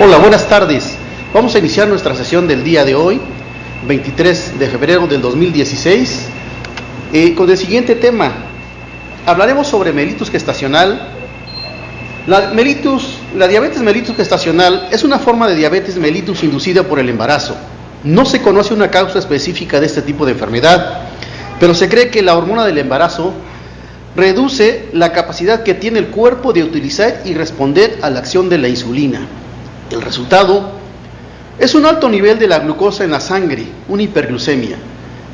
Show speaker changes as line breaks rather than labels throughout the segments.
Hola, buenas tardes. Vamos a iniciar nuestra sesión del día de hoy, 23 de febrero del 2016, con el siguiente tema. Hablaremos sobre mellitus gestacional. La diabetes mellitus gestacional es una forma de diabetes mellitus inducida por el embarazo. No se conoce una causa específica de este tipo de enfermedad, pero se cree que la hormona del embarazo reduce la capacidad que tiene el cuerpo de utilizar y responder a la acción de la insulina. El resultado es un alto nivel de la glucosa en la sangre, una hiperglucemia.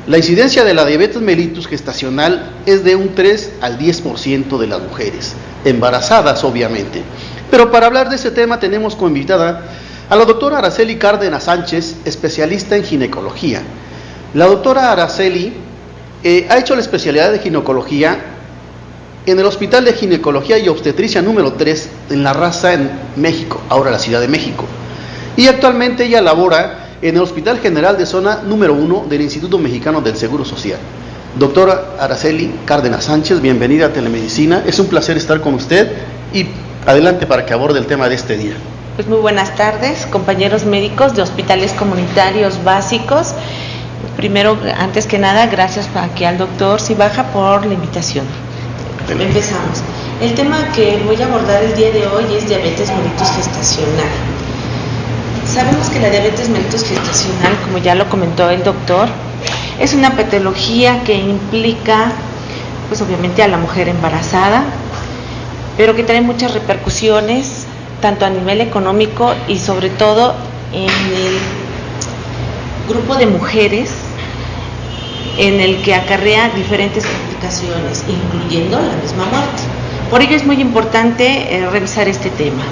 La incidencia de la diabetes mellitus gestacional es de un 3 al 10% de las mujeres, embarazadas obviamente. Pero para hablar de este tema tenemos como invitada a la doctora Araceli Cárdenas Sánchez, especialista en ginecología. La doctora Araceli ha hecho la especialidad de ginecología en el Hospital de Ginecología y Obstetricia número 3 en La Raza, en México, ahora la Ciudad de México. Y actualmente ella labora en el Hospital General de Zona número 1 del Instituto Mexicano del Seguro Social. Doctora Araceli Cárdenas Sánchez, bienvenida a Telemedicina. Es un placer estar con usted y adelante para que aborde el tema de este día.
Pues muy buenas tardes, compañeros médicos de hospitales comunitarios básicos. Primero, antes que nada, gracias aquí al doctor Cibaja por la invitación. Empezamos. El tema que voy a abordar el día de hoy es diabetes mellitus gestacional. Sabemos que la diabetes mellitus gestacional, como ya lo comentó el doctor, es una patología que implica, pues obviamente a la mujer embarazada, pero que trae muchas repercusiones, tanto a nivel económico y sobre todo en el grupo de mujeres, en el que acarrea diferentes complicaciones, incluyendo la misma muerte. Por ello es muy importante revisar este tema.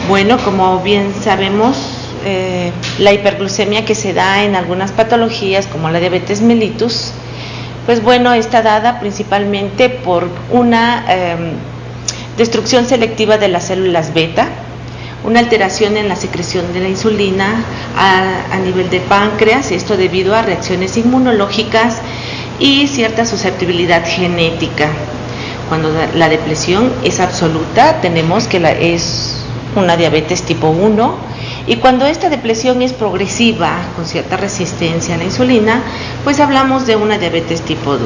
Bueno, como bien sabemos, la hiperglucemia que se da en algunas patologías, como la diabetes mellitus, pues bueno, está dada principalmente por una destrucción selectiva de las células beta, una alteración en la secreción de la insulina a nivel de páncreas, esto debido a reacciones inmunológicas y cierta susceptibilidad genética. Cuando la depresión es absoluta, tenemos que es una diabetes tipo 1, y cuando esta depresión es progresiva, con cierta resistencia a la insulina, pues hablamos de una diabetes tipo 2.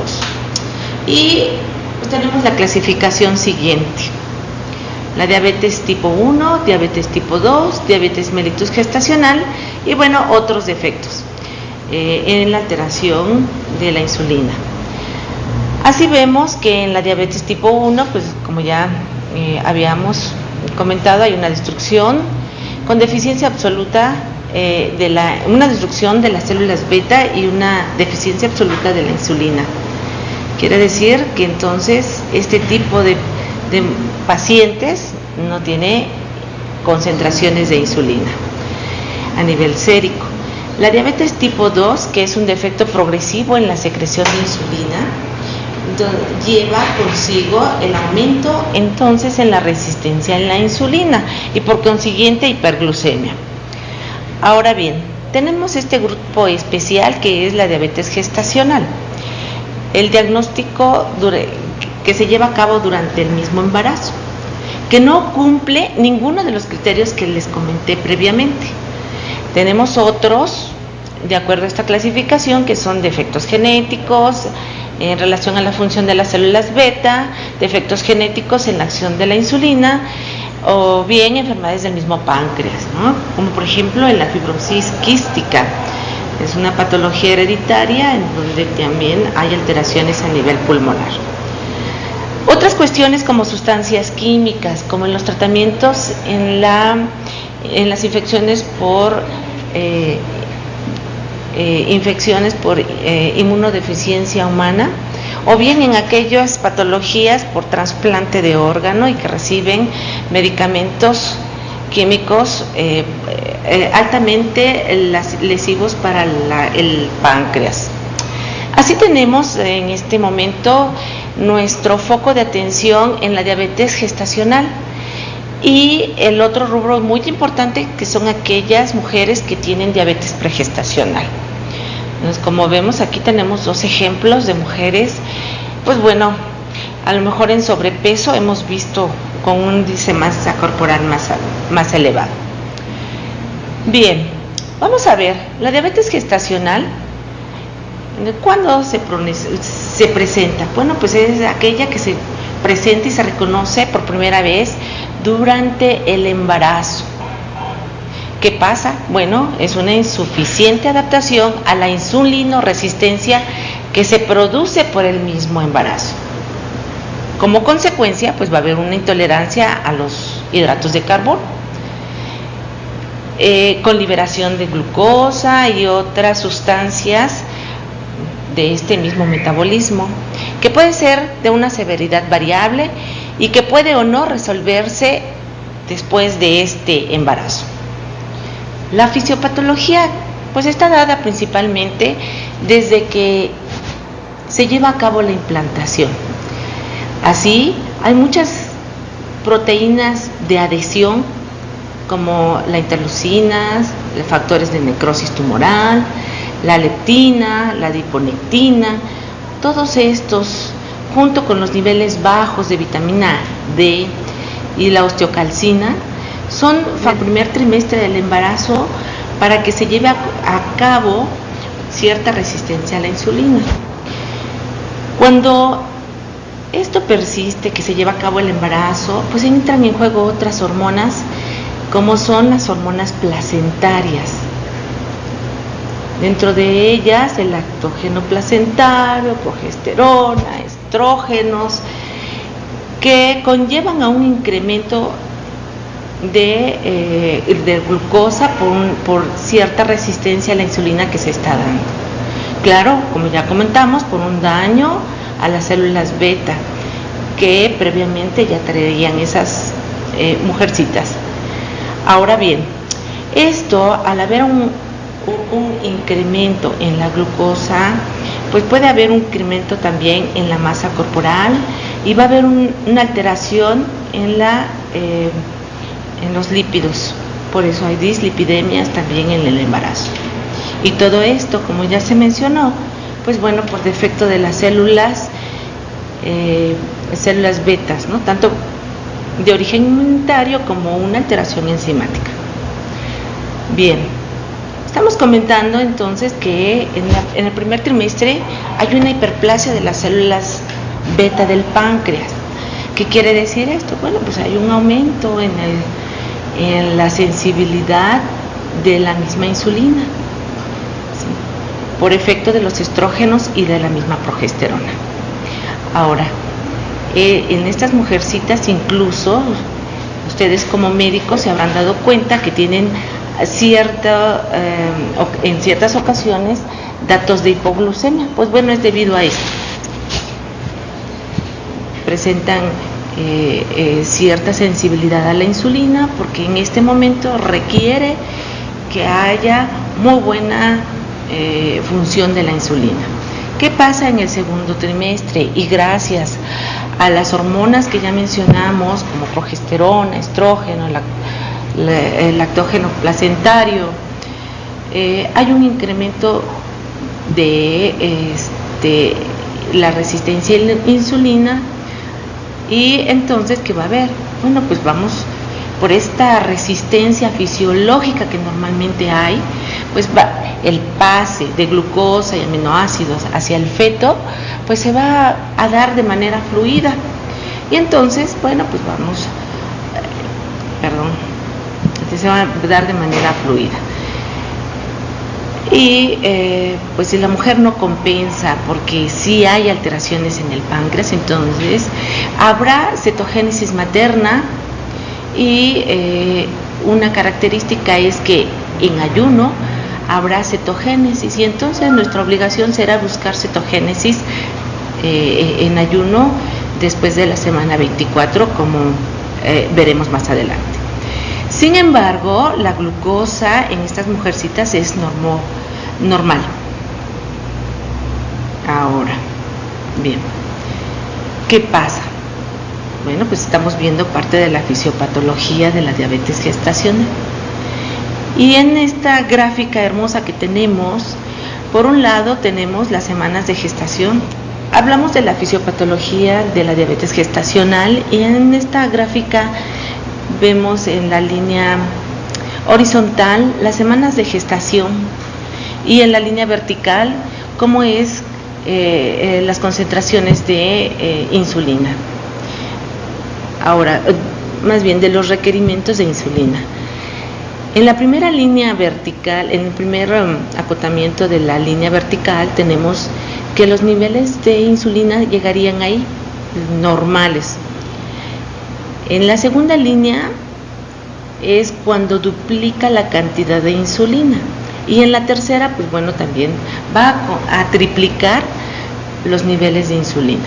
Y pues tenemos la clasificación siguiente: la diabetes tipo 1, diabetes tipo 2, diabetes mellitus gestacional y bueno, otros defectos en la alteración de la insulina. Así vemos que en la diabetes tipo 1, pues como ya habíamos comentado, hay una destrucción con deficiencia absoluta una destrucción de las células beta y una deficiencia absoluta de la insulina. Quiere decir que entonces este tipo de pacientes no tiene concentraciones de insulina a nivel sérico. La diabetes tipo 2, que es un defecto progresivo en la secreción de insulina, lleva consigo el aumento entonces en la resistencia a la insulina y por consiguiente hiperglucemia. Ahora bien, tenemos este grupo especial que es la diabetes gestacional. El diagnóstico que se lleva a cabo durante el mismo embarazo, que no cumple ninguno de los criterios que les comenté previamente. Tenemos otros, de acuerdo a esta clasificación, que son defectos genéticos en relación a la función de las células beta, defectos genéticos en la acción de la insulina, o bien enfermedades del mismo páncreas, ¿no? Como por ejemplo en la fibrosis quística. Es una patología hereditaria en donde también hay alteraciones a nivel pulmonar. Otras cuestiones como sustancias químicas, como en los tratamientos en las infecciones por inmunodeficiencia humana, o bien en aquellas patologías por trasplante de órgano y que reciben medicamentos químicos altamente lesivos para el páncreas. Así tenemos en este momento nuestro foco de atención en la diabetes gestacional y el otro rubro muy importante, que son aquellas mujeres que tienen diabetes pregestacional. Entonces, como vemos aquí tenemos dos ejemplos de mujeres, pues bueno, a lo mejor en sobrepeso hemos visto con un índice de masa corporal más elevado. Bien, vamos a ver, la diabetes gestacional, ¿cuándo se presenta? Bueno, pues es aquella que se presenta y se reconoce por primera vez durante el embarazo. ¿Qué pasa? Bueno, es una insuficiente adaptación a la insulinoresistencia que se produce por el mismo embarazo. Como consecuencia, pues va a haber una intolerancia a los hidratos de carbono, con liberación de glucosa y otras sustancias de este mismo metabolismo, que puede ser de una severidad variable y que puede o no resolverse después de este embarazo. La fisiopatología pues está dada principalmente desde que se lleva a cabo la implantación. Así, hay muchas proteínas de adhesión, como la interleucinas, los factores de necrosis tumoral, la leptina, la adiponectina, todos estos, junto con los niveles bajos de vitamina D y la osteocalcina, son el primer trimestre del embarazo para que se lleve a cabo cierta resistencia a la insulina. Cuando esto persiste, que se lleva a cabo el embarazo, pues entran en juego otras hormonas, como son las hormonas placentarias. Dentro de ellas, el lactógeno placentario, progesterona, estrógenos, que conllevan a un incremento de glucosa por cierta resistencia a la insulina que se está dando. Claro, como ya comentamos, por un daño a las células beta que previamente ya traían esas mujercitas. Ahora bien, esto, al haber un incremento en la glucosa, pues puede haber un incremento también en la masa corporal y va a haber una alteración en los lípidos. Por eso hay dislipidemias también en el embarazo. Y todo esto, como ya se mencionó, pues bueno, por defecto de las células betas, ¿no? Tanto de origen inmunitario como una alteración enzimática. Bien, estamos comentando entonces que en el primer trimestre hay una hiperplasia de las células beta del páncreas. ¿Qué quiere decir esto? Bueno, pues hay un aumento en la sensibilidad de la misma insulina, ¿sí?, por efecto de los estrógenos y de la misma progesterona. Ahora, en estas mujercitas, incluso ustedes como médicos se habrán dado cuenta que tienen en ciertas ocasiones datos de hipoglucemia. Pues bueno, es debido a esto. Presentan cierta sensibilidad a la insulina porque en este momento requiere que haya muy buena función de la insulina. ¿Qué pasa en el segundo trimestre? Y gracias a las hormonas que ya mencionamos, como progesterona, estrógeno, el lactógeno placentario, hay un incremento de la resistencia a la insulina. Y entonces, ¿qué va a haber? Bueno, pues vamos, por esta resistencia fisiológica que normalmente hay, pues el pase de glucosa y aminoácidos hacia el feto, pues se va a dar de manera fluida. Y entonces, bueno, pues se va a dar de manera fluida. Y pues si la mujer no compensa, porque sí hay alteraciones en el páncreas, entonces habrá cetogénesis materna. Y una característica es que en ayuno habrá cetogénesis, y entonces nuestra obligación será buscar cetogénesis en ayuno después de la semana 24, como veremos más adelante. Sin embargo, la glucosa en estas mujercitas es normal. Ahora, bien, ¿qué pasa? Bueno, pues estamos viendo parte de la fisiopatología de la diabetes gestacional. Y en esta gráfica hermosa que tenemos, por un lado tenemos las semanas de gestación. Hablamos de la fisiopatología de la diabetes gestacional y en esta gráfica vemos en la línea horizontal, las semanas de gestación, y en la línea vertical, cómo es las concentraciones de insulina. Ahora, más bien de los requerimientos de insulina. En la primera línea vertical, en el primer acotamiento de la línea vertical, tenemos que los niveles de insulina llegarían ahí, normales. En la segunda línea es cuando duplica la cantidad de insulina. Y en la tercera, pues bueno, también va a triplicar los niveles de insulina.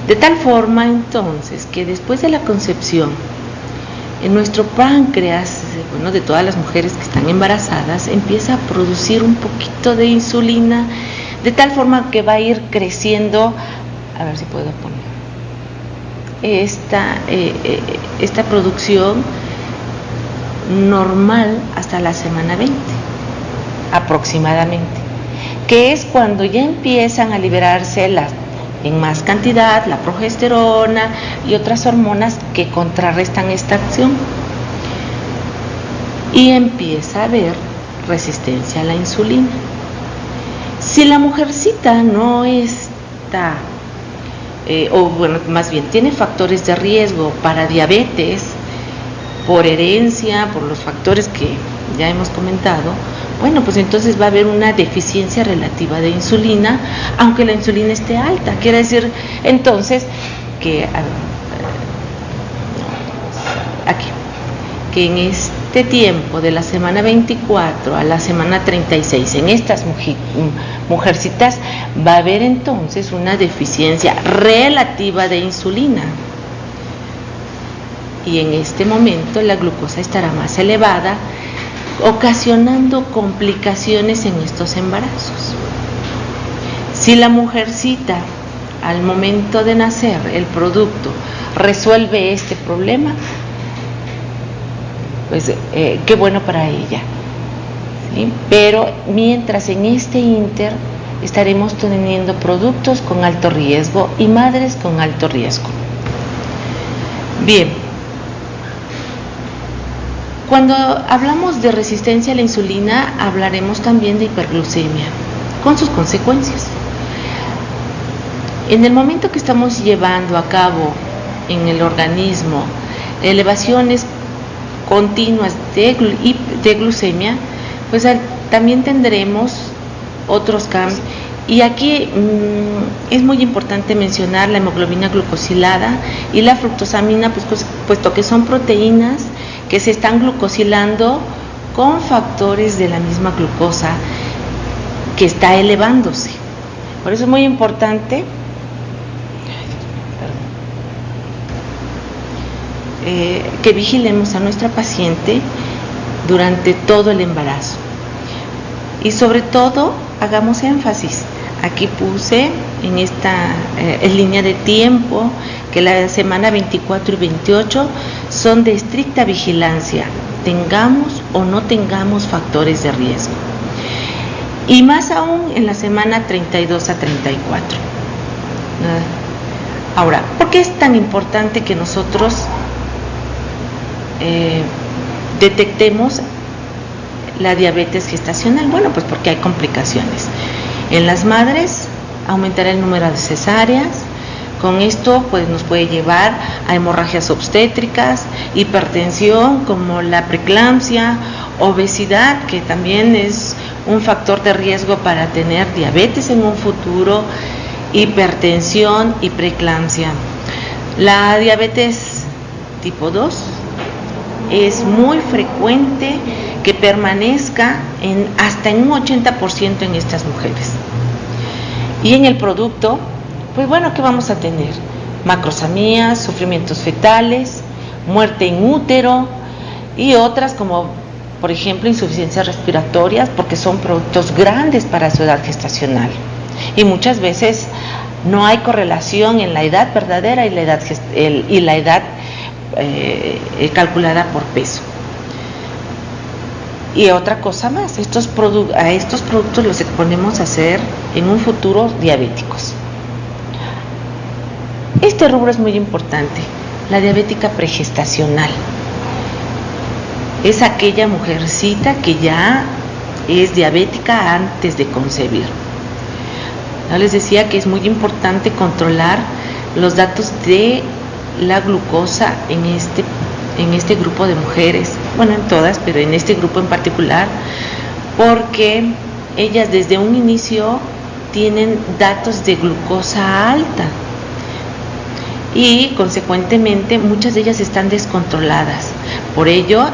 De tal forma, entonces, que después de la concepción, en nuestro páncreas, bueno, de todas las mujeres que están embarazadas, empieza a producir un poquito de insulina, de tal forma que va a ir creciendo, a ver si puedo poner, esta producción normal hasta la semana 20, aproximadamente, que es cuando ya empiezan a liberarse en más cantidad la progesterona y otras hormonas que contrarrestan esta acción, y empieza a haber resistencia a la insulina. Si la mujercita no está, o bueno, más bien tiene factores de riesgo para diabetes, por herencia, por los factores que ya hemos comentado, bueno, pues entonces va a haber una deficiencia relativa de insulina, aunque la insulina esté alta. Quiere decir entonces que en este tiempo de la semana 24 a la semana 36, en estas mujercitas va a haber entonces una deficiencia relativa de insulina. Y en este momento la glucosa estará más elevada, ocasionando complicaciones en estos embarazos. Si la mujercita al momento de nacer el producto resuelve este problema, pues qué bueno para ella, ¿sí? Pero mientras en este ínter estaremos teniendo productos con alto riesgo y madres con alto riesgo. Bien, cuando hablamos de resistencia a la insulina, hablaremos también de hiperglucemia, con sus consecuencias. En el momento que estamos llevando a cabo en el organismo elevaciones continuas de glucemia, pues también tendremos otros cambios. Y aquí es muy importante mencionar la hemoglobina glucosilada y la fructosamina, puesto que son proteínas que se están glucosilando con factores de la misma glucosa que está elevándose. Por eso es muy importante que vigilemos a nuestra paciente durante todo el embarazo. Y sobre todo, hagamos énfasis. Aquí puse en esta línea de tiempo que la semana 24 y 28 son de estricta vigilancia, tengamos o no tengamos factores de riesgo. Y más aún en la semana 32 a 34. Ahora, ¿por qué es tan importante que nosotros detectemos la diabetes gestacional? Bueno, pues porque hay complicaciones. En las madres aumentará el número de cesáreas. Con esto pues nos puede llevar a hemorragias obstétricas, hipertensión como la preeclampsia, obesidad, que también es un factor de riesgo para tener diabetes en un futuro, hipertensión y preeclampsia. La diabetes tipo 2 es muy frecuente que permanezca hasta en un 80% en estas mujeres. Y en el producto, pues bueno, ¿qué vamos a tener? Macrosamías, sufrimientos fetales, muerte in útero y otras como, por ejemplo, insuficiencias respiratorias, porque son productos grandes para su edad gestacional. Y muchas veces no hay correlación en la edad verdadera y la edad calculada por peso. Y otra cosa más, a estos productos los exponemos a ser en un futuro diabéticos. Este rubro es muy importante, la diabética pregestacional. es aquella mujercita que ya es diabética antes de concebir. Yo les decía que es muy importante controlar los datos de la glucosa en este grupo de mujeres, bueno, en todas, pero en este grupo en particular, porque ellas desde un inicio tienen datos de glucosa alta y consecuentemente muchas de ellas están descontroladas. Por ello,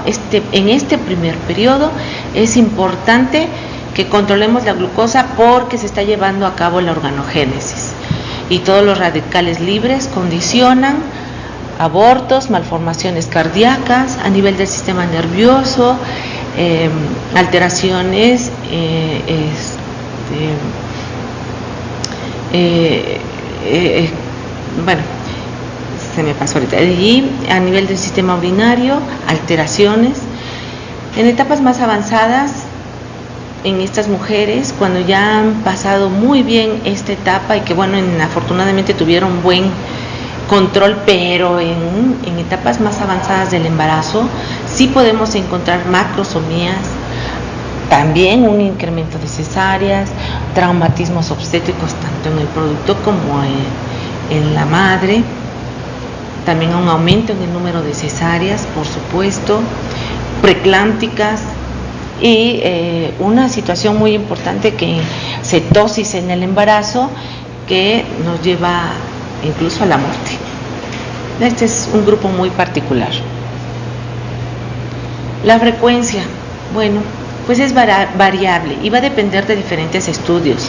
en este primer periodo es importante que controlemos la glucosa porque se está llevando a cabo la organogénesis y todos los radicales libres condicionan abortos, malformaciones cardíacas a nivel del sistema nervioso, alteraciones bueno, se me pasó ahorita, y a nivel del sistema urinario, alteraciones. En etapas más avanzadas, en estas mujeres, cuando ya han pasado muy bien esta etapa y que bueno, afortunadamente tuvieron buen control, pero en etapas más avanzadas del embarazo sí podemos encontrar macrosomías, también un incremento de cesáreas, traumatismos obstétricos tanto en el producto como en la madre, también un aumento en el número de cesáreas, por supuesto, preeclámpticas y una situación muy importante que cetosis en el embarazo que nos lleva incluso a la muerte. Este es un grupo muy particular. La frecuencia, bueno, pues es variable y va a depender de diferentes estudios,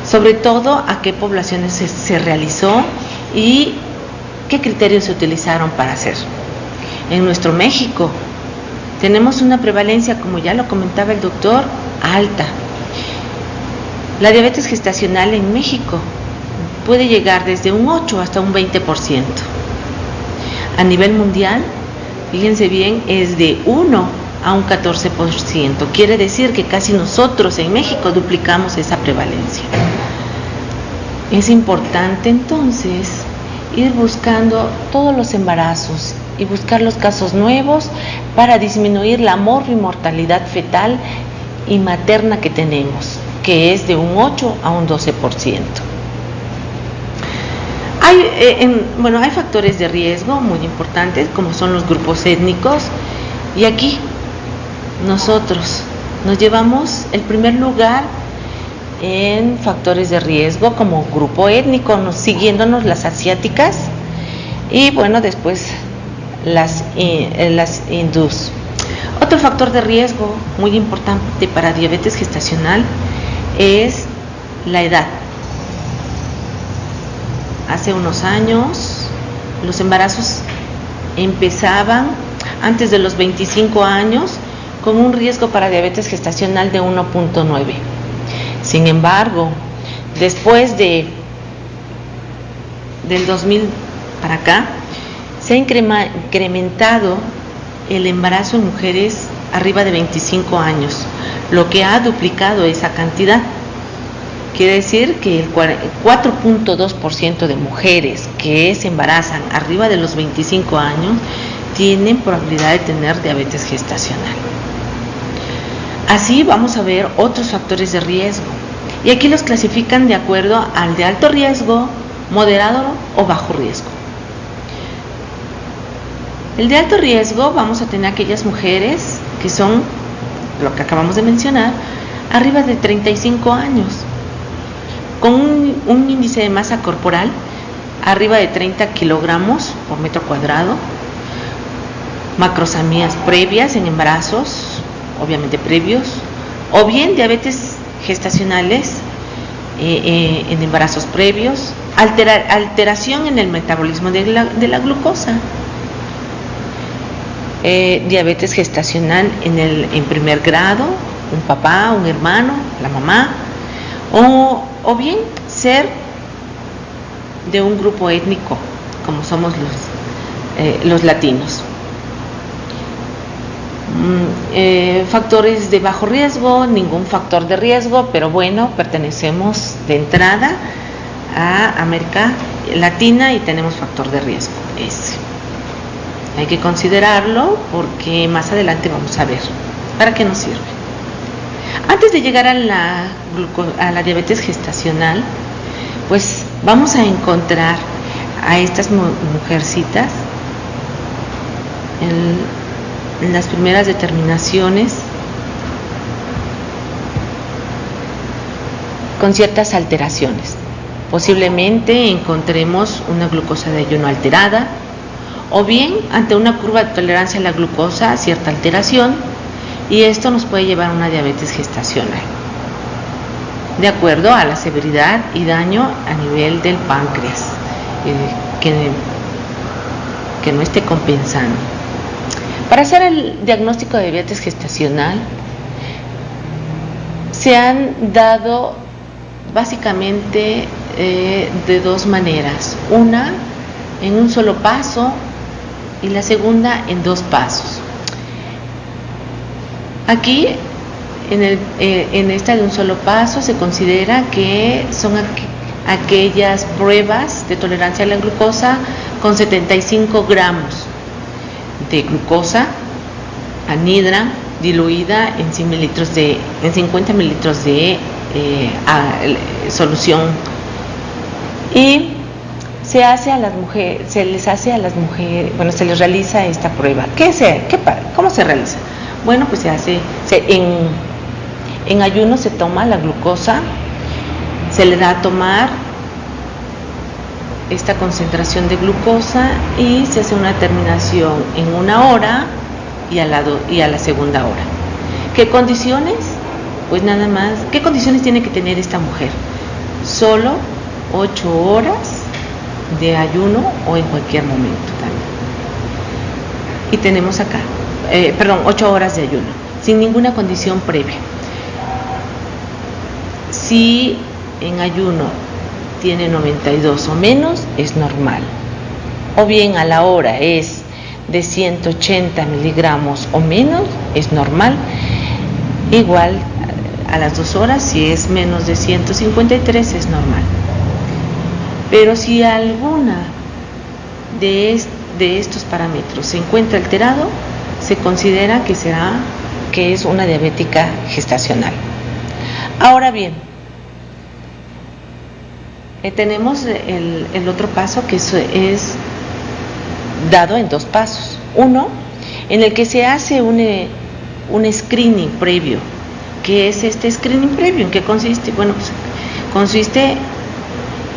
sobre todo a qué poblaciones se realizó y qué criterios se utilizaron para hacer. En nuestro México tenemos una prevalencia, como ya lo comentaba el doctor, alta. La diabetes gestacional en México puede llegar desde un 8 hasta un 20%. A nivel mundial, fíjense bien, es de 1 a un 14%. Quiere decir que casi nosotros en México duplicamos esa prevalencia. Es importante entonces ir buscando todos los embarazos y buscar los casos nuevos para disminuir la mortalidad fetal y materna que tenemos, que es de un 8 a un 12%. Hay factores de riesgo muy importantes, como son los grupos étnicos, y aquí nosotros nos llevamos el primer lugar en factores de riesgo como grupo étnico, siguiéndonos las asiáticas y bueno, después las hindús. Otro factor de riesgo muy importante para diabetes gestacional es la edad. Hace unos años los embarazos empezaban antes de los 25 años con un riesgo para diabetes gestacional de 1.9. Sin embargo, después del 2000 para acá, se ha incrementado el embarazo en mujeres arriba de 25 años, lo que ha duplicado esa cantidad. Quiere decir que el 4.2% de mujeres que se embarazan arriba de los 25 años tienen probabilidad de tener diabetes gestacional. Así vamos a ver otros factores de riesgo y aquí los clasifican de acuerdo al de alto riesgo, moderado o bajo riesgo. El de alto riesgo vamos a tener aquellas mujeres que son, lo que acabamos de mencionar, arriba de 35 años, con un índice de masa corporal arriba de 30 kilogramos por metro cuadrado, macrosamías previas en embarazos, obviamente previos, o bien diabetes gestacionales en embarazos previos, alteración en el metabolismo de la glucosa, diabetes gestacional en primer grado, un papá, un hermano, la mamá, o bien ser de un grupo étnico como somos los latinos. Factores de bajo riesgo, ningún factor de riesgo, pero bueno, pertenecemos de entrada a América Latina y tenemos factor de riesgo ese. Hay que considerarlo porque más adelante vamos a ver para qué nos sirve. Antes de llegar a la diabetes gestacional, pues vamos a encontrar a estas mujercitas en las primeras determinaciones con ciertas alteraciones. Posiblemente encontremos una glucosa de ayuno alterada, o bien ante una curva de tolerancia a la glucosa cierta alteración, y esto nos puede llevar a una diabetes gestacional, de acuerdo a la severidad y daño a nivel del páncreas, que no esté compensando. Para hacer el diagnóstico de diabetes gestacional, se han dado básicamente de dos maneras: una en un solo paso y la segunda en dos pasos. Aquí en esta de un solo paso se considera que son aquellas pruebas de tolerancia a la glucosa con 75 gramos de glucosa anhidra diluida en 50 mililitros de solución, y se les realiza esta prueba. ¿Cómo se realiza? Bueno, pues en ayuno se toma la glucosa, se le da a tomar esta concentración de glucosa y se hace una determinación en 1 hora y a la segunda hora. ¿Qué condiciones? Pues nada más, ¿qué condiciones tiene que tener esta mujer? Solo 8 horas de ayuno o en cualquier momento también. Y tenemos acá, 8 horas de ayuno, sin ninguna condición previa. Si en ayuno tiene 92 o menos, es normal. O bien a la hora es de 180 miligramos o menos, es normal. Igual a las 2 horas, si es menos de 153, es normal. Pero si alguna de estos parámetros se encuentra alterado, se considera que es una diabética gestacional. Ahora bien, tenemos el otro paso, que es dado en dos pasos. Uno, en el que se hace un screening previo. ¿Qué es este screening previo? ¿En qué consiste? Bueno, pues consiste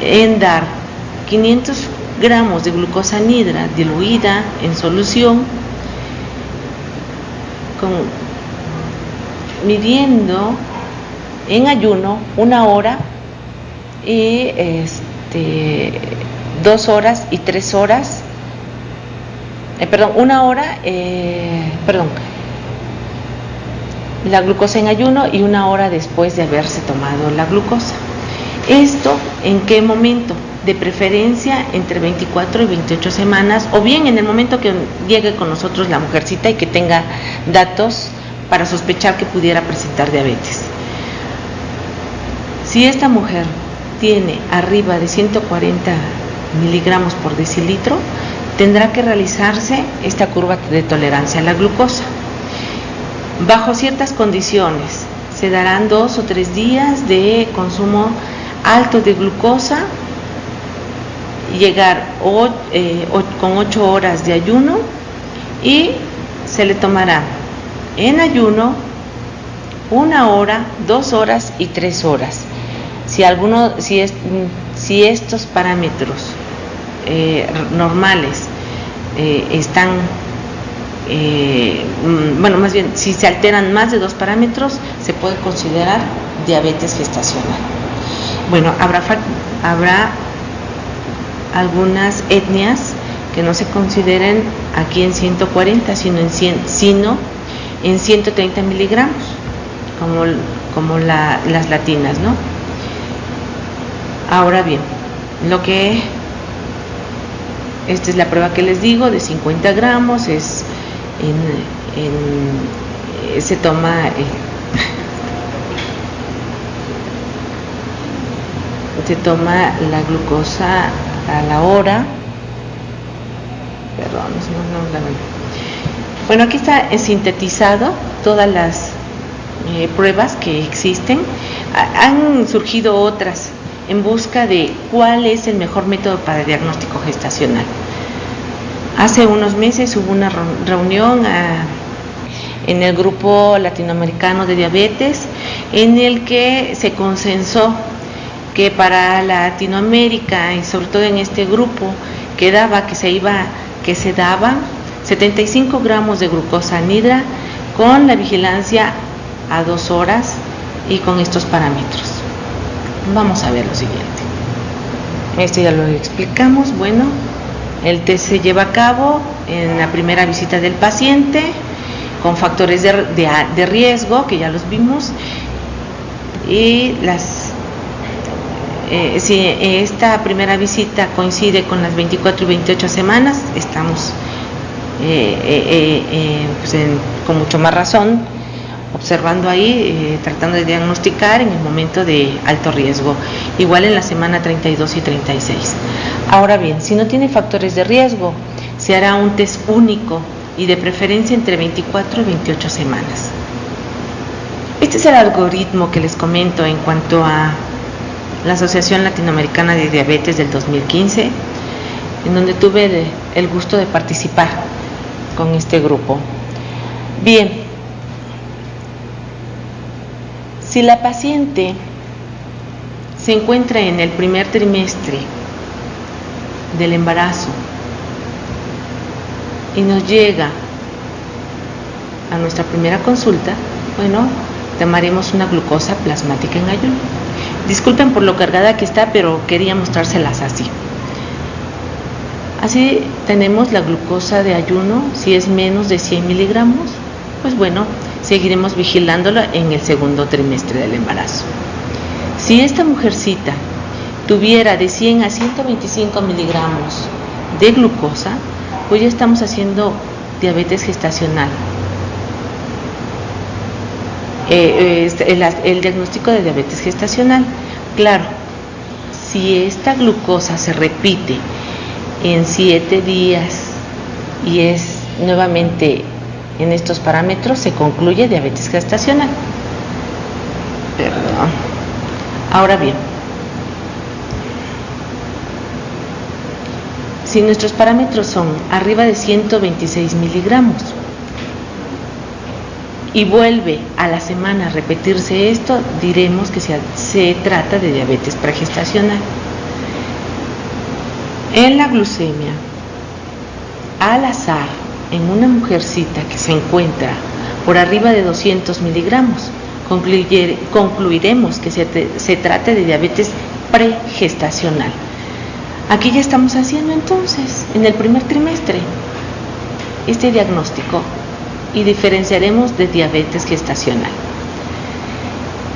en dar 500 gramos de glucosa anhidra diluida en solución, midiendo en ayuno 1 hora y 2 horas y 3 horas, 1 hora, la glucosa en ayuno y 1 hora después de haberse tomado la glucosa. ¿Esto en qué momento? De preferencia entre 24 y 28 semanas, o bien en el momento que llegue con nosotros la mujercita y que tenga datos para sospechar que pudiera presentar diabetes. Si esta mujer tiene arriba de 140 miligramos por decilitro, tendrá que realizarse esta curva de tolerancia a la glucosa. Bajo ciertas condiciones, se darán 2 o 3 días de consumo alto de glucosa, llegar con 8 horas de ayuno, y se le tomará en ayuno 1 hora, 2 horas y 3 horas. Si estos parámetros normales están, más bien, si se alteran más de 2 parámetros, se puede considerar diabetes gestacional. Bueno, habrá algunas etnias que no se consideren aquí en 140, sino en 130 miligramos, como las latinas, ¿no? Ahora bien, esta es la prueba que les digo, de 50 gramos, se toma la glucosa a la hora, Perdón, no la veo. Bueno, aquí está sintetizado todas las pruebas que existen. Han surgido otras en busca de cuál es el mejor método para el diagnóstico gestacional. Hace unos meses hubo una reunión en el grupo latinoamericano de diabetes, en el que se consensó que para Latinoamérica y sobre todo en este grupo quedaba que se daban 75 gramos de glucosa anhidra con la vigilancia a 2 horas y con estos parámetros. Vamos a ver lo siguiente. Esto ya lo explicamos. Bueno, el test se lleva a cabo en la primera visita del paciente con factores de riesgo, que ya los vimos, y si esta primera visita coincide con las 24 y 28 semanas, estamos con mucho más razón observando ahí, tratando de diagnosticar en el momento de alto riesgo, igual en la semana 32 y 36. Ahora bien, si no tiene factores de riesgo, se hará un test único y de preferencia entre 24 y 28 semanas. Este es el algoritmo que les comento en cuanto a la Asociación Latinoamericana de Diabetes del 2015, en donde tuve el gusto de participar con este grupo. Bien, si la paciente se encuentra en el primer trimestre del embarazo y nos llega a nuestra primera consulta, bueno, tomaremos una glucosa plasmática en ayuno. Disculpen por lo cargada que está, pero quería mostrárselas así. Así tenemos la glucosa de ayuno. Si es menos de 100 miligramos, pues bueno, seguiremos vigilándola en el segundo trimestre del embarazo. Si esta mujercita tuviera de 100 a 125 miligramos de glucosa, pues ya estamos haciendo diabetes gestacional. El diagnóstico de diabetes gestacional. Claro, si esta glucosa se repite en 7 días y es nuevamente en estos parámetros, se concluye diabetes gestacional. Perdón. Ahora bien, si nuestros parámetros son arriba de 126 miligramos y vuelve a la semana a repetirse esto, diremos que se trata de diabetes pregestacional. En la glucemia, al azar, en una mujercita que se encuentra por arriba de 200 miligramos, concluiremos que se trata de diabetes pregestacional. Aquí ya estamos haciendo entonces, en el primer trimestre, este diagnóstico y diferenciaremos de diabetes gestacional.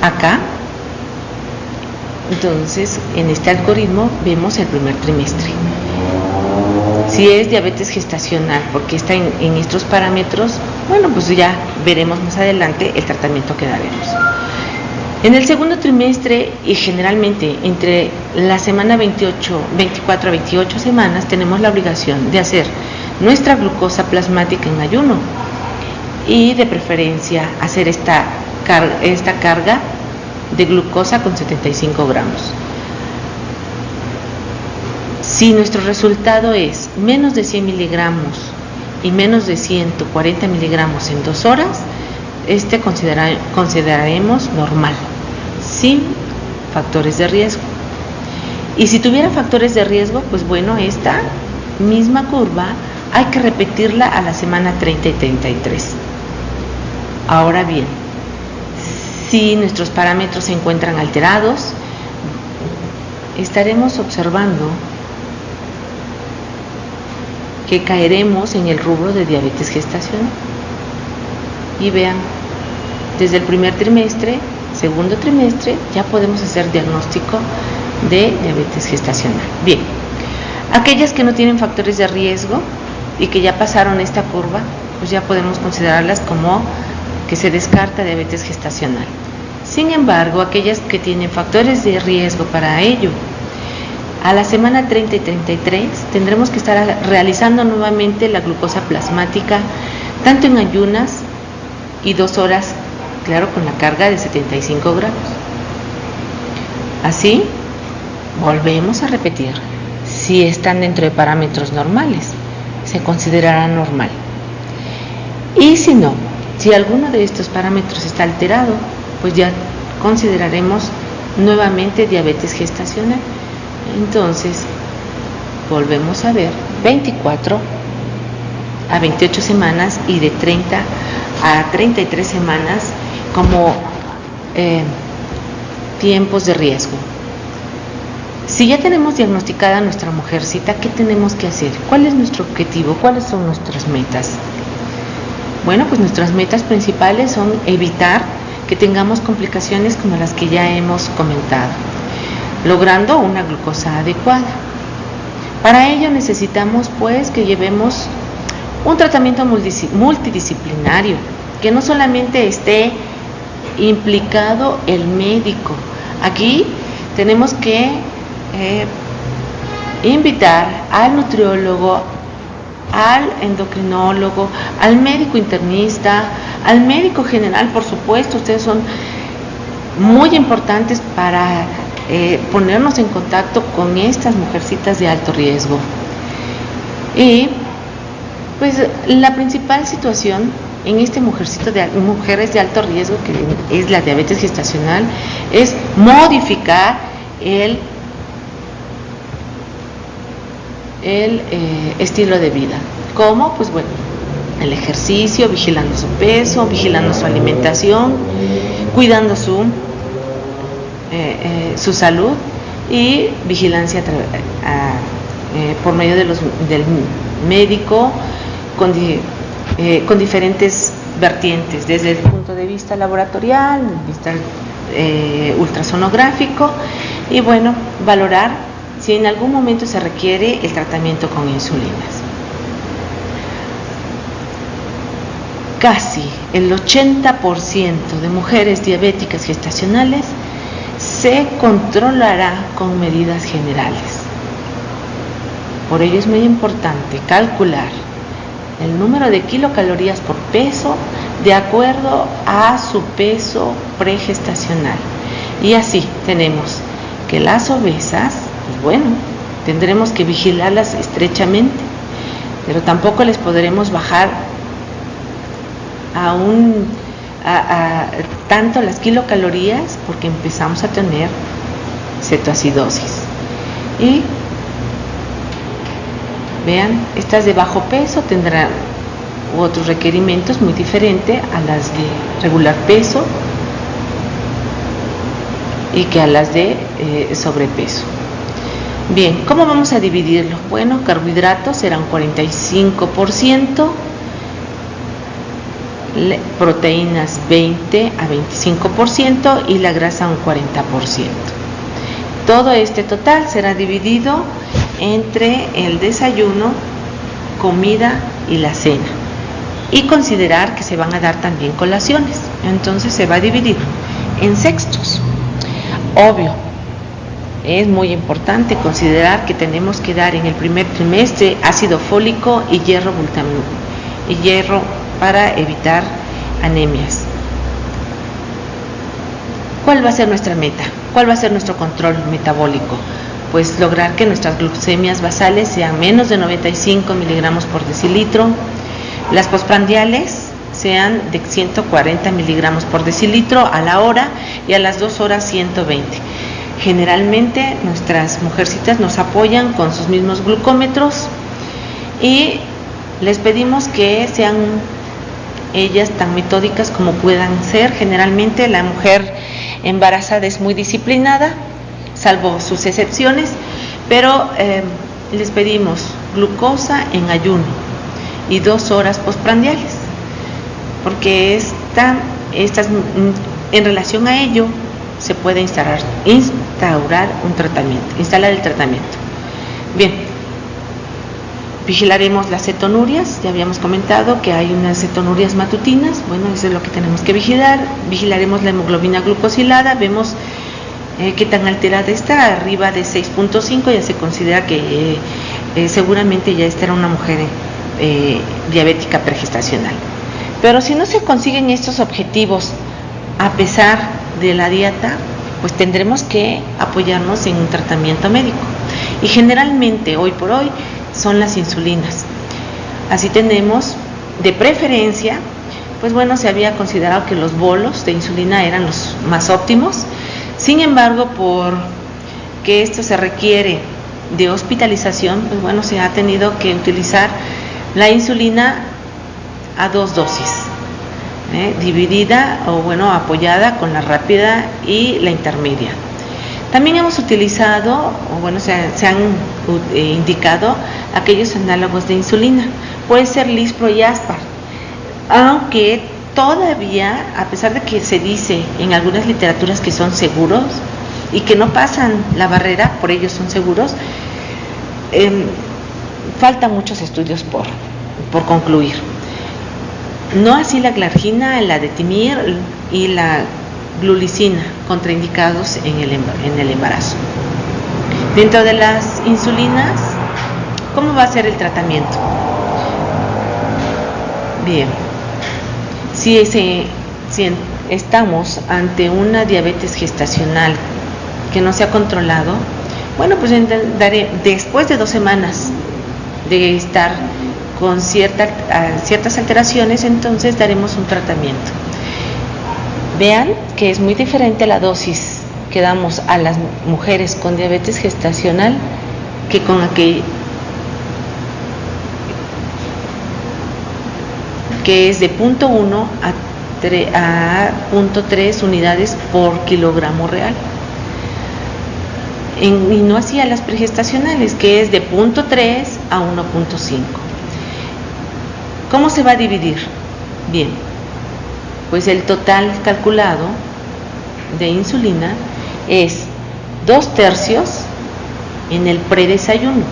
Acá, entonces, en este algoritmo vemos el primer trimestre. Si es diabetes gestacional, porque está en estos parámetros, bueno, pues ya veremos más adelante el tratamiento que daremos. En el segundo trimestre y generalmente entre la semana 24 a 28 semanas tenemos la obligación de hacer nuestra glucosa plasmática en ayuno y de preferencia hacer esta carga de glucosa con 75 gramos. Si nuestro resultado es menos de 100 miligramos y menos de 140 miligramos en 2 horas, consideraremos normal, sin factores de riesgo. Y si tuviera factores de riesgo, pues bueno, esta misma curva hay que repetirla a la semana 30 y 33. Ahora bien, si nuestros parámetros se encuentran alterados, estaremos observando que caeremos en el rubro de diabetes gestacional. Y vean, desde el primer trimestre, segundo trimestre, ya podemos hacer diagnóstico de diabetes gestacional. Bien, aquellas que no tienen factores de riesgo y que ya pasaron esta curva, pues ya podemos considerarlas como que se descarta diabetes gestacional. Sin embargo, aquellas que tienen factores de riesgo para ello, A la semana 30 y 33 tendremos que estar realizando nuevamente la glucosa plasmática, tanto en ayunas y 2 horas, claro, con la carga de 75 gramos. Así, volvemos a repetir, si están dentro de parámetros normales, se considerará normal. Y si no, si alguno de estos parámetros está alterado, pues ya consideraremos nuevamente diabetes gestacional. Entonces, volvemos a ver 24 a 28 semanas y de 30 a 33 semanas como tiempos de riesgo. Si ya tenemos diagnosticada a nuestra mujercita, ¿qué tenemos que hacer? ¿Cuál es nuestro objetivo? ¿Cuáles son nuestras metas? Bueno, pues nuestras metas principales son evitar que tengamos complicaciones como las que ya hemos comentado, logrando una glucosa adecuada. Para ello necesitamos pues que llevemos un tratamiento multidisciplinario, que no solamente esté implicado el médico. Aquí tenemos que invitar al nutriólogo, al endocrinólogo, al médico internista, al médico general, por supuesto. Ustedes son muy importantes para ponernos en contacto con estas mujercitas de alto riesgo. Y pues la principal situación en este mujeres de alto riesgo, que es la diabetes gestacional, es modificar el estilo de vida. ¿Cómo? Pues bueno, el ejercicio, vigilando su peso, vigilando su alimentación, cuidando su salud y vigilancia por medio del médico con diferentes vertientes, desde el punto de vista laboratorial, desde el vista ultrasonográfico, y bueno, valorar si en algún momento se requiere el tratamiento con insulinas. Casi el 80% de mujeres diabéticas gestacionales se controlará con medidas generales. Por ello es muy importante calcular el número de kilocalorías por peso de acuerdo a su peso pregestacional. Y así tenemos que las obesas, pues bueno, tendremos que vigilarlas estrechamente, pero tampoco les podremos bajar tanto las kilocalorías, porque empezamos a tener cetoacidosis. Y vean, estas de bajo peso tendrán otros requerimientos muy diferentes a las de regular peso y que a las de sobrepeso. Bien, ¿cómo vamos a dividirlo? Bueno, carbohidratos serán 45%, proteínas 20 a 25% y la grasa un 40%. Todo este total será dividido entre el desayuno, comida y la cena, y considerar que se van a dar también colaciones. Entonces se va a dividir en sextos. Obvio, es muy importante considerar que tenemos que dar en el primer trimestre ácido fólico y hierro para evitar anemias. ¿Cuál va a ser nuestra meta? ¿Cuál va a ser nuestro control metabólico? Pues lograr que nuestras glucemias basales sean menos de 95 miligramos por decilitro, las postprandiales sean de 140 miligramos por decilitro a la hora y a las 2 horas 120. Generalmente nuestras mujercitas nos apoyan con sus mismos glucómetros y les pedimos que sean ellas tan metódicas como puedan ser. Generalmente la mujer embarazada es muy disciplinada, salvo sus excepciones, pero les pedimos glucosa en ayuno y 2 horas postprandiales, porque estas en relación a ello se puede instalar el tratamiento. Bien, vigilaremos las cetonurias. Ya habíamos comentado que hay unas cetonurias matutinas. Bueno, eso es lo que tenemos que vigilar. Vigilaremos la hemoglobina glucosilada. Vemos qué tan alterada está. Arriba de 6.5 ya se considera que seguramente ya esta era una mujer diabética pregestacional. Pero si no se consiguen estos objetivos a pesar de la dieta, pues tendremos que apoyarnos en un tratamiento médico. Y generalmente, hoy por hoy, son las insulinas. Así tenemos, de preferencia, pues bueno, se había considerado que los bolos de insulina eran los más óptimos. Sin embargo, porque esto se requiere de hospitalización, pues bueno, se ha tenido que utilizar la insulina a 2 dosis, dividida o bueno, apoyada con la rápida y la intermedia. También hemos utilizado, o bueno, se han indicado aquellos análogos de insulina, puede ser Lispro y Aspart, aunque todavía, a pesar de que se dice en algunas literaturas que son seguros y que no pasan la barrera, por ello son seguros, faltan muchos estudios por concluir. No así la glargina, la detimir y la glulicina, contraindicados en el embarazo. Dentro de las insulinas, ¿cómo va a ser el tratamiento? Bien, si estamos ante una diabetes gestacional que no se ha controlado, bueno, pues después de 2 semanas de estar con ciertas alteraciones, entonces daremos un tratamiento. Vean que es muy diferente la dosis que damos a las mujeres con diabetes gestacional que con aquel que es de 0.1 a 0.3 unidades por kilogramo real. Y no así a las pregestacionales, que es de 0.3 a 1.5. ¿Cómo se va a dividir? Bien, pues el total calculado de insulina es 2/3 en el predesayuno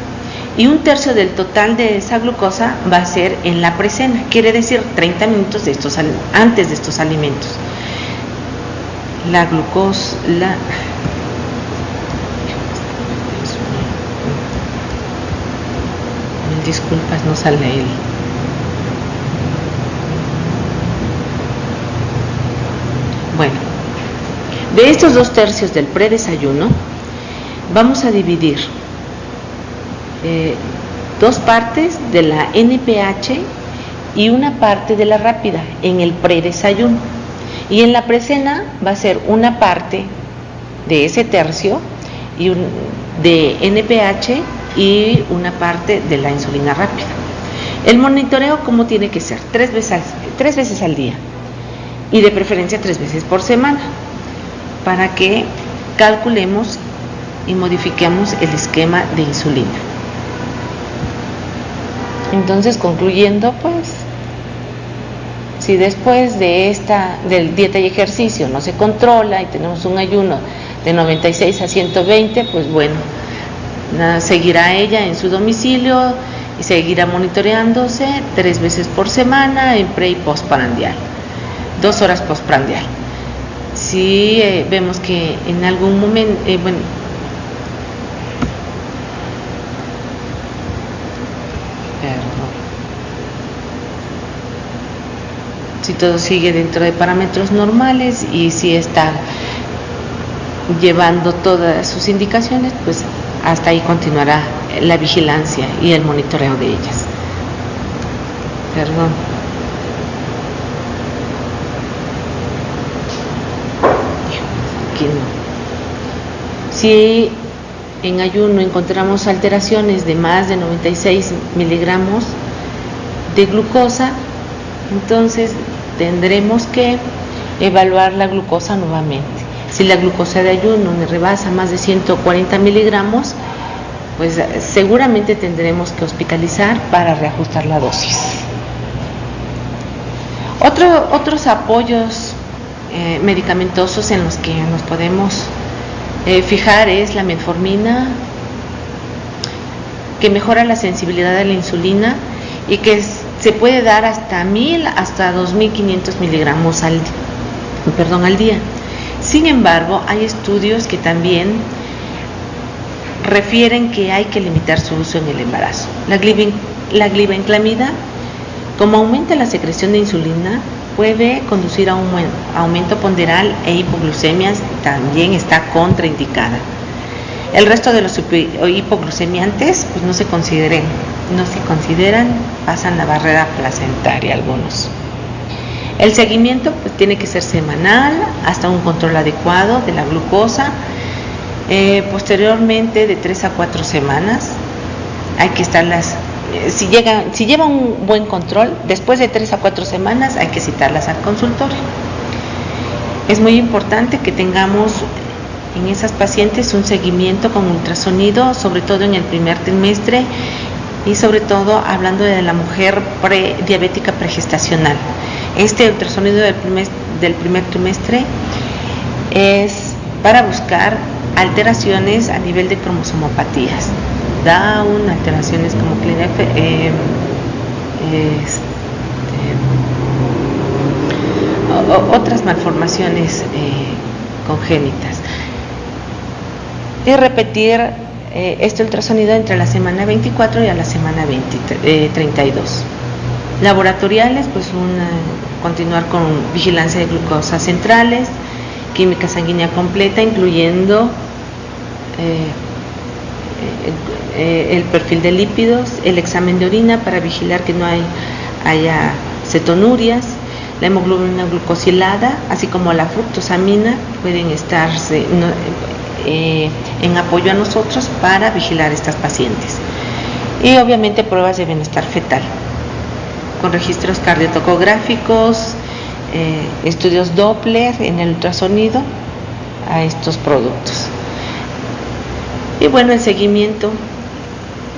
y 1/3 del total de esa glucosa va a ser en la precena, quiere decir 30 minutos antes de estos alimentos. La glucosa, disculpas, no sale él. Bueno, de estos 2/3 del predesayuno vamos a dividir 2 partes de la NPH y una parte de la rápida en el predesayuno, y en la precena va a ser una parte de ese tercio de NPH y una parte de la insulina rápida. El monitoreo, ¿cómo tiene que ser? 3 veces al día, y de preferencia 3 veces por semana, para que calculemos y modifiquemos el esquema de insulina. Entonces, concluyendo, pues, si después de del dieta y ejercicio no se controla y tenemos un ayuno de 96 a 120, pues bueno, seguirá ella en su domicilio y seguirá monitoreándose 3 veces por semana en pre y postprandial, 2 horas postprandial. Si vemos que en algún momento, si todo sigue dentro de parámetros normales y si está llevando todas sus indicaciones, pues hasta ahí continuará la vigilancia y el monitoreo de ellas. Perdón. Aquí no. Si en ayuno encontramos alteraciones de más de 96 miligramos de glucosa, entonces tendremos que evaluar la glucosa nuevamente. Si la glucosa de ayuno rebasa más de 140 miligramos, pues seguramente tendremos que hospitalizar para reajustar la dosis. Otros apoyos medicamentosos en los que nos podemos fijar es la metformina, que mejora la sensibilidad a la insulina y que se puede dar hasta 1000 hasta 2500 miligramos al día. Sin embargo, hay estudios que también refieren que hay que limitar su uso en el embarazo. La glibenclamida, como aumenta la secreción de insulina, puede conducir a un aumento ponderal e hipoglucemias, también está contraindicada. El resto de los hipoglucemiantes pues no se consideran, pasan la barrera placentaria algunos. El seguimiento pues tiene que ser semanal hasta un control adecuado de la glucosa. Posteriormente de 3 a 4 semanas hay que estarlas, si lleva un buen control, después de 3 a 4 semanas hay que citarlas al consultorio. Es muy importante que tengamos en esas pacientes un seguimiento con ultrasonido, sobre todo en el primer trimestre y sobre todo hablando de la mujer diabética pregestacional. Este ultrasonido del primer trimestre es para buscar alteraciones a nivel de cromosomopatías, Down, alteraciones como otras malformaciones congénitas. Y repetir este ultrasonido entre la semana 24 y a la semana 32. Laboratoriales, pues continuar con vigilancia de glucosa centrales, química sanguínea completa, incluyendo el perfil de lípidos, el examen de orina para vigilar que no haya cetonurias, la hemoglobina glucosilada, así como la fructosamina, pueden estarse en apoyo a nosotros para vigilar a estas pacientes. Y obviamente pruebas de bienestar fetal, con registros cardiotocográficos, estudios Doppler en el ultrasonido a estos productos. Y bueno, el seguimiento,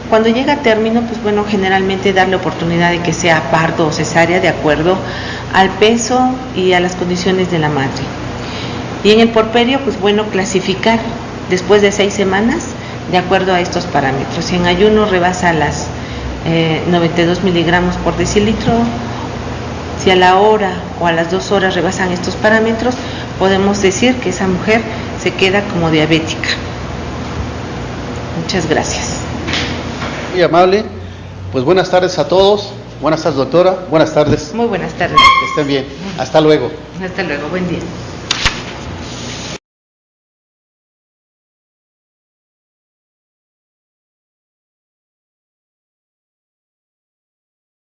cuando llega a término, pues bueno, generalmente darle oportunidad de que sea parto o cesárea de acuerdo al peso y a las condiciones de la madre. Y en el puerperio, pues bueno, clasificar después de 6 semanas de acuerdo a estos parámetros. Si en ayuno rebasa las 92 miligramos por decilitro, si a la hora o a las 2 horas rebasan estos parámetros, podemos decir que esa mujer se queda como diabética. Muchas gracias.
Muy amable. Pues buenas tardes a todos. Buenas tardes, doctora. Buenas tardes.
Muy buenas tardes.
Que estén bien. Hasta luego.
Hasta luego. Buen día.